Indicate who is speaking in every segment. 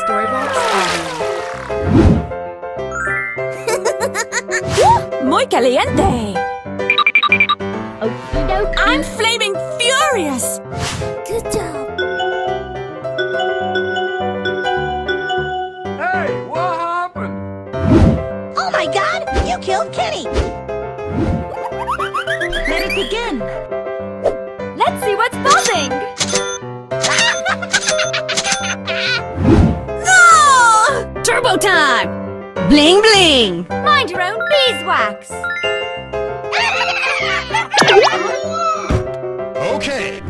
Speaker 1: Storyblocks on. Muy caliente! I'm flaming furious!
Speaker 2: Good job.
Speaker 3: Hey, what happened?
Speaker 2: Oh my God! You killed Kenny!
Speaker 1: Let it begin! Let's see what's buzzing! Oh! Turbo time!
Speaker 4: Bling bling!
Speaker 1: Mind your own beeswax!
Speaker 3: Okay.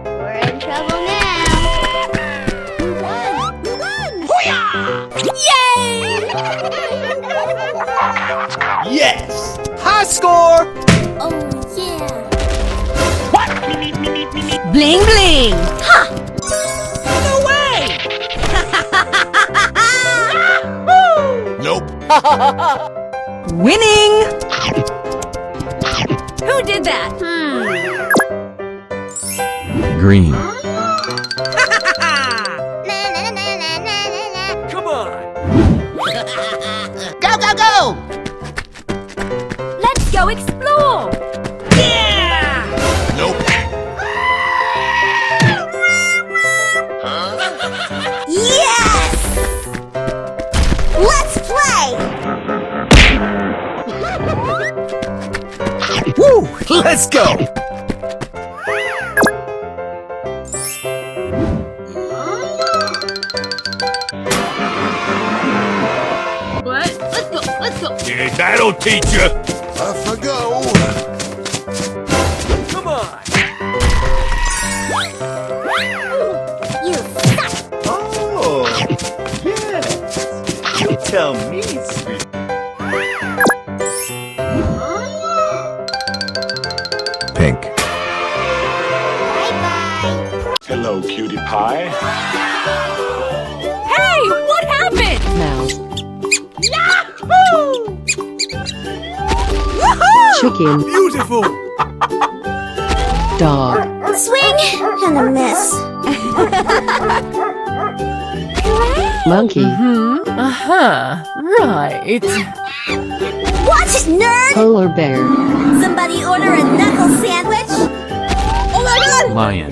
Speaker 2: We're in trouble now. We won!
Speaker 1: Yay!
Speaker 3: Yes! High score!
Speaker 2: Oh yeah!
Speaker 4: Bling bling!
Speaker 3: No way! Nope.
Speaker 4: Winning!
Speaker 1: Who did that?
Speaker 5: Green.
Speaker 3: Come on!
Speaker 4: Go, go, go!
Speaker 1: Let's go explore!
Speaker 4: Yeah!
Speaker 3: Nope.
Speaker 2: Yes! Let's play!
Speaker 3: Woo! Let's go!
Speaker 1: What? Let's go, let's go!
Speaker 3: Yeah, that'll teach you. Off I go. Come on.
Speaker 2: You suck!
Speaker 3: Oh, yes. You tell me, sweet.
Speaker 5: Pink.
Speaker 2: Bye-bye!
Speaker 6: Hello, cutie pie.
Speaker 1: Hey! What happened?
Speaker 4: Mouse.
Speaker 1: Yahoo!
Speaker 4: Chicken.
Speaker 3: Beautiful.
Speaker 4: Dog.
Speaker 2: Swing and a miss.
Speaker 4: Monkey.
Speaker 1: Uh-huh. Right.
Speaker 2: Watch it, nerd!
Speaker 4: Polar bear.
Speaker 2: Somebody order a knuckle sandwich? Oh my God!
Speaker 5: Lion.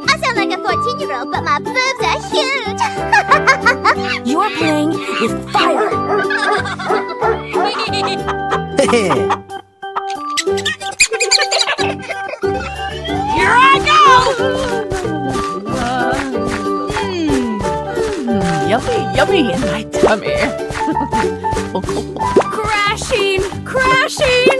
Speaker 2: I sound like a 14-year-old, but my boobs are huge!
Speaker 1: You're playing with fire. Here I go! Yummy, yummy in my tummy. Crashing, crashing!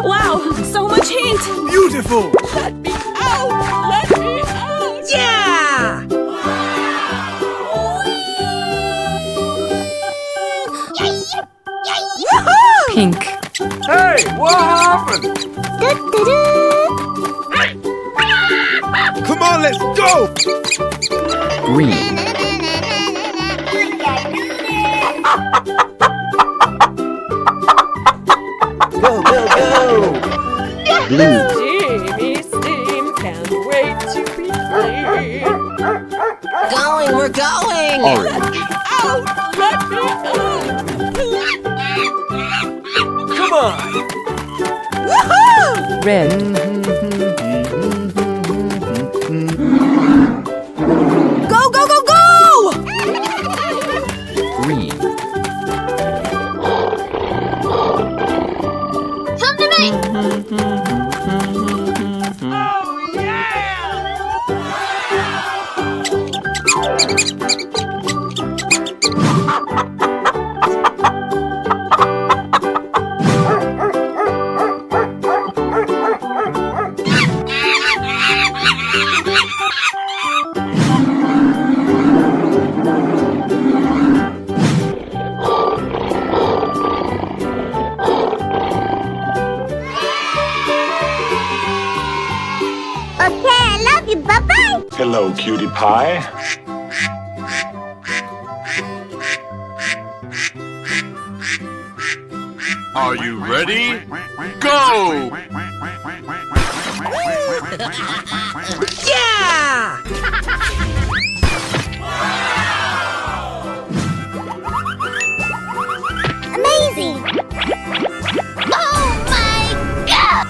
Speaker 1: Wow, so much heat!
Speaker 3: Beautiful.
Speaker 1: Let me out! Let me out!
Speaker 4: Yeah!
Speaker 1: Pink.
Speaker 3: Hey, what happened? Come on, let's go.
Speaker 5: Green.
Speaker 3: Go, go, go.
Speaker 5: Blue.
Speaker 1: Jimmy Steam can't wait to be free.
Speaker 4: Going, we're going!
Speaker 5: Orange.
Speaker 1: Out! Let me out!
Speaker 3: Come on.
Speaker 1: Red.
Speaker 4: Go, go, go, go!
Speaker 5: Green.
Speaker 2: Come to me!
Speaker 3: Oh, yeah.
Speaker 2: Okay, I love you. Bye-bye!
Speaker 6: Hello, cutie pie.
Speaker 3: Are you ready? Go!
Speaker 4: Yeah!
Speaker 2: Amazing! Oh my god!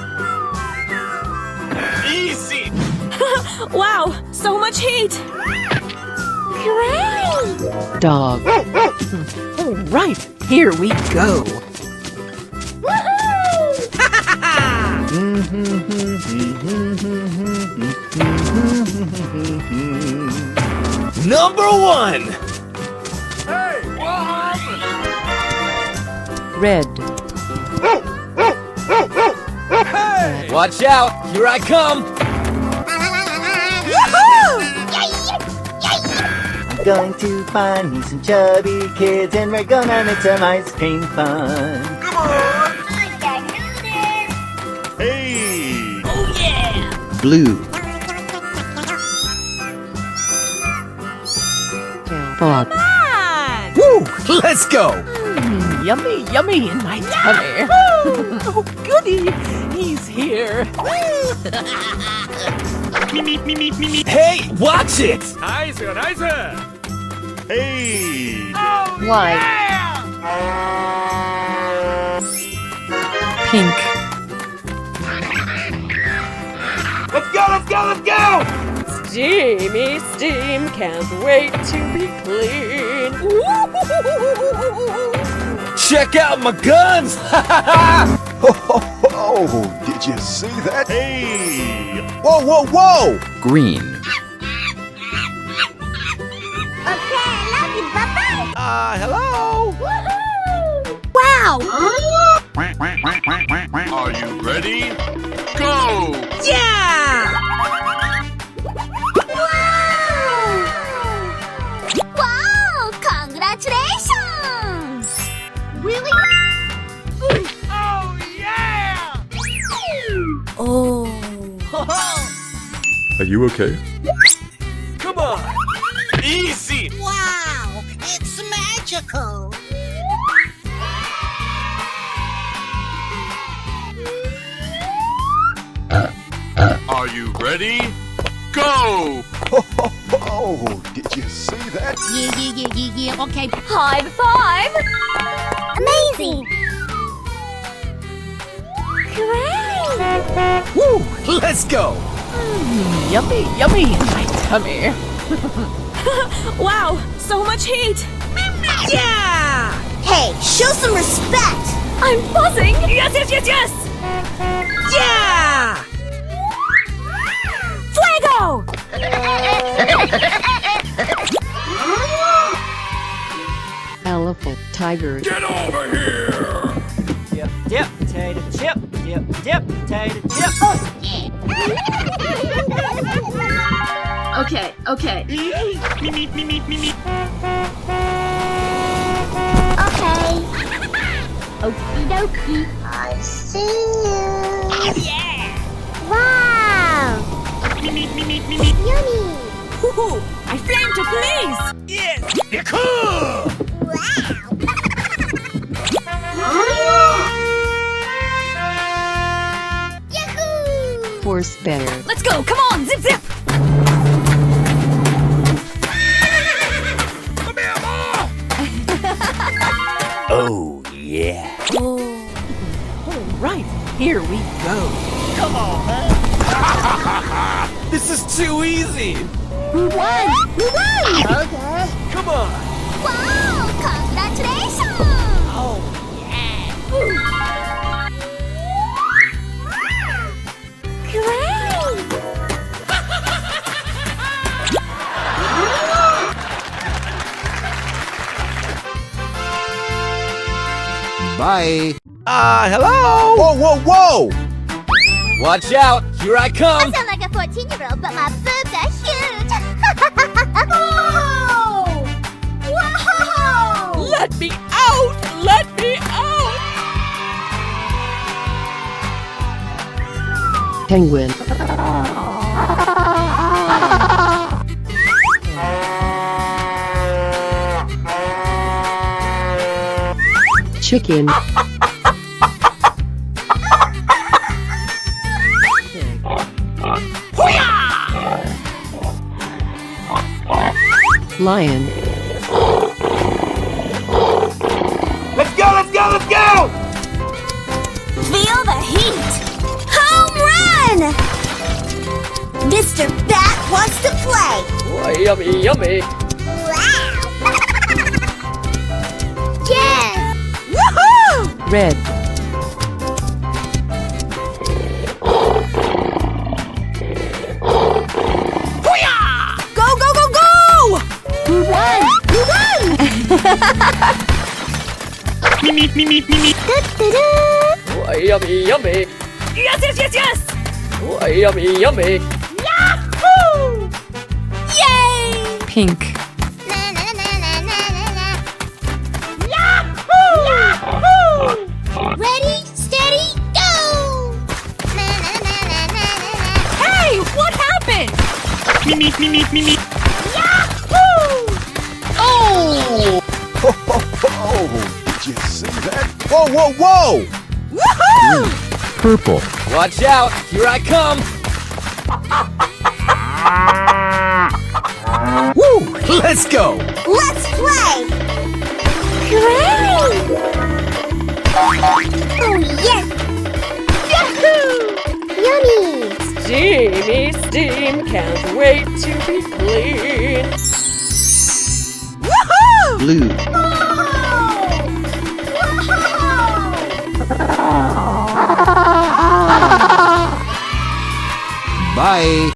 Speaker 3: Easy!
Speaker 1: Wow, so much heat!
Speaker 2: Great!
Speaker 4: Dog.
Speaker 1: All right, here we go.
Speaker 3: Number one!
Speaker 1: Red.
Speaker 3: Watch out! Here I come!
Speaker 7: I'm going to find me some chubby kids and we're gonna make some ice cream fun.
Speaker 3: Hey!
Speaker 5: Blue.
Speaker 4: Fog.
Speaker 3: Woo! Let's go!
Speaker 1: Yummy, yummy in my tummy. Oh, goody, he's here.
Speaker 3: Hey, watch it! Nice, nice! Hey!
Speaker 4: White. Pink.
Speaker 3: Let's go, let's go, let's go!
Speaker 1: Steamy steam, can't wait to be clean.
Speaker 3: Check out my guns!
Speaker 6: Oh, did you see that?
Speaker 3: Hey! Whoa, whoa, whoa!
Speaker 5: Green.
Speaker 2: Okay, I love you. Bye-bye.
Speaker 3: Hello?
Speaker 2: Wow!
Speaker 3: Are you ready? Go!
Speaker 4: Yeah!
Speaker 2: Wow! Congratulations! Really?
Speaker 3: Oh, yeah!
Speaker 2: Oh.
Speaker 6: Are you okay?
Speaker 3: Come on! Easy!
Speaker 2: Wow! It's magical!
Speaker 3: Are you ready? Go!
Speaker 6: Oh, did you see that?
Speaker 2: Yeah. Okay. High five! Amazing! Great!
Speaker 3: Woo! Let's go!
Speaker 1: Yummy, yummy in my tummy. Wow, so much heat.
Speaker 4: Yeah!
Speaker 2: Hey, show some respect!
Speaker 1: I'm buzzing. Yes, yes, yes, yes.
Speaker 4: Yeah!
Speaker 1: Fuego!
Speaker 4: Elephant. Tiger.
Speaker 3: Get over here!
Speaker 7: Dip, potato chip, dip, potato chip.
Speaker 1: Okay.
Speaker 2: Okay. Okie dokie. I see you. Yeah! Wow! Yummy!
Speaker 1: Woohoo! I flamed to please.
Speaker 3: Yes! You're cool!
Speaker 2: Yahoo!
Speaker 4: Horse better.
Speaker 1: Let's go. Come on, zip zip.
Speaker 3: Come here, Ma!
Speaker 7: Oh, yeah.
Speaker 1: All right, here we go.
Speaker 3: Come on, man! This is too easy!
Speaker 2: We won! We won! Okay.
Speaker 3: Come on!
Speaker 2: Wow! Congratulations!
Speaker 3: Oh,
Speaker 2: Great!
Speaker 5: Bye.
Speaker 3: hello! Whoa, whoa, whoa! Watch out! Here I
Speaker 2: I
Speaker 3: come!
Speaker 2: sound like a 14-year-old, but my boobs are huge! Whoa! Whoa!
Speaker 1: Let me out! Let me out!
Speaker 4: Penguin. Chicken. Lion.
Speaker 3: Let's go, let's go, let's go!
Speaker 2: Feel the heat! Home run! Mr. Bat wants to play!
Speaker 3: Oh, yummy, yummy.
Speaker 2: Wow! Yes!
Speaker 4: Red.
Speaker 1: Go, go, go, go!
Speaker 2: You won! You won!
Speaker 3: Oh, yummy, yummy.
Speaker 1: Yes, yes, yes, yes!
Speaker 3: Oh, yummy, yummy.
Speaker 1: Yahoo!
Speaker 2: Yay!
Speaker 4: Pink.
Speaker 1: Yahoo!
Speaker 2: Ready, steady, go!
Speaker 1: Hey, what happened? Yahoo!
Speaker 3: Oh!
Speaker 6: Oh, did you see that?
Speaker 3: Whoa, whoa, whoa!
Speaker 1: Woohoo!
Speaker 5: Purple.
Speaker 3: Watch out, here I come. Woo! Let's go!
Speaker 2: Let's play! Hooray! Oh, yes!
Speaker 1: Yahoo!
Speaker 2: Yummy!
Speaker 1: Steamy steam, can't wait to be clean. Woohoo!
Speaker 5: Blue. Bye.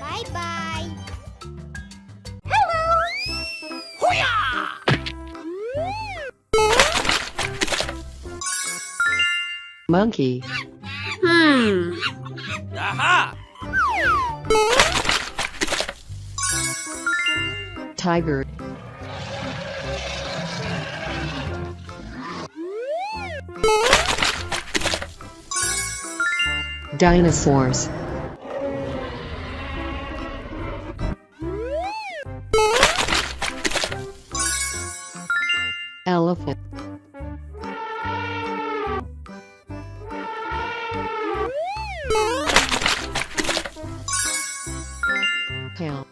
Speaker 2: Bye-bye.
Speaker 4: Monkey.
Speaker 3: Aha!
Speaker 4: Tiger. Dinosaurs. Elephant. Cow.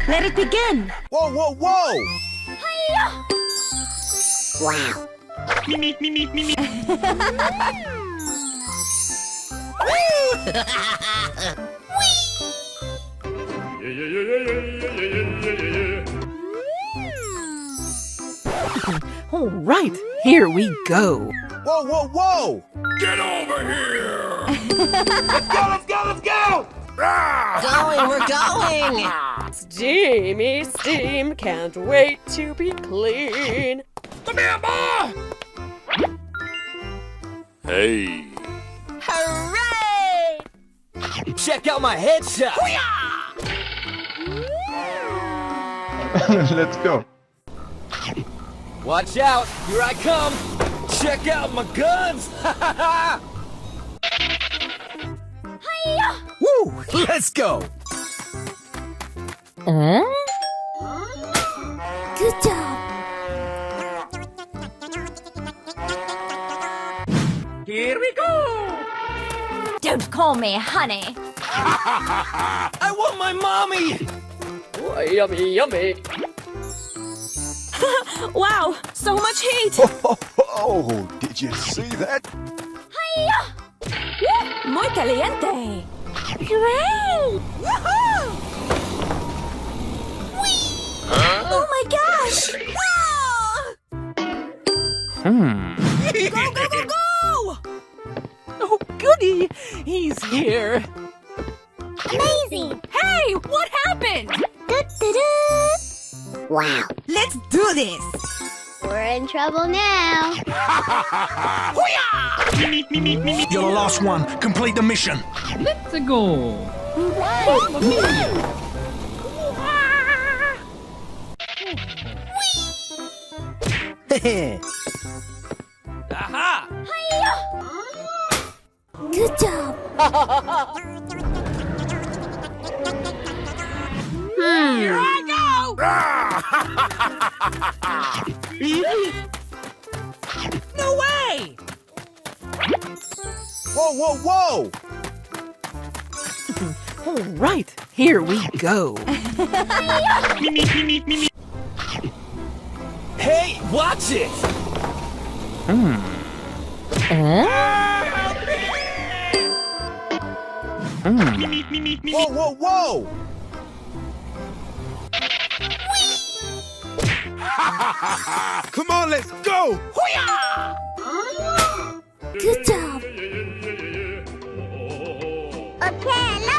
Speaker 2: Let it begin.
Speaker 3: Whoa, whoa, whoa!
Speaker 2: Wow.
Speaker 1: All right, here we go.
Speaker 3: Whoa, whoa, whoa!
Speaker 2: Going, we're going!
Speaker 8: Steamy steam, can't wait to be clean.
Speaker 6: Hey.
Speaker 2: Hooray!
Speaker 3: Check out my headshot!
Speaker 5: Let's go.
Speaker 3: Watch out, here I come! Check out my guns! Woo! Let's go!
Speaker 2: Good job!
Speaker 1: Here we go.
Speaker 2: Don't call me honey!
Speaker 3: I want my mommy!
Speaker 8: Oh, yummy, yummy.
Speaker 2: Wow, so much heat!
Speaker 6: Oh, did you see that?
Speaker 2: Muy caliente! Hooray! Oh my gosh!
Speaker 1: Go, go, go, go! Oh, goody! He's here.
Speaker 2: Amazing!
Speaker 1: Hey, what happened?
Speaker 2: Wow!
Speaker 1: Let's do this.
Speaker 2: We're in trouble now.
Speaker 9: You're the last one. Complete the mission.
Speaker 10: Let's go.
Speaker 3: Aha!
Speaker 2: Good job.
Speaker 1: Here I go. No way.
Speaker 3: Whoa, whoa, whoa!
Speaker 1: All right, here we go.
Speaker 3: Hey, watch it! Whoa, whoa, whoa!
Speaker 6: Come on, let's go!
Speaker 2: Good job. Okay, now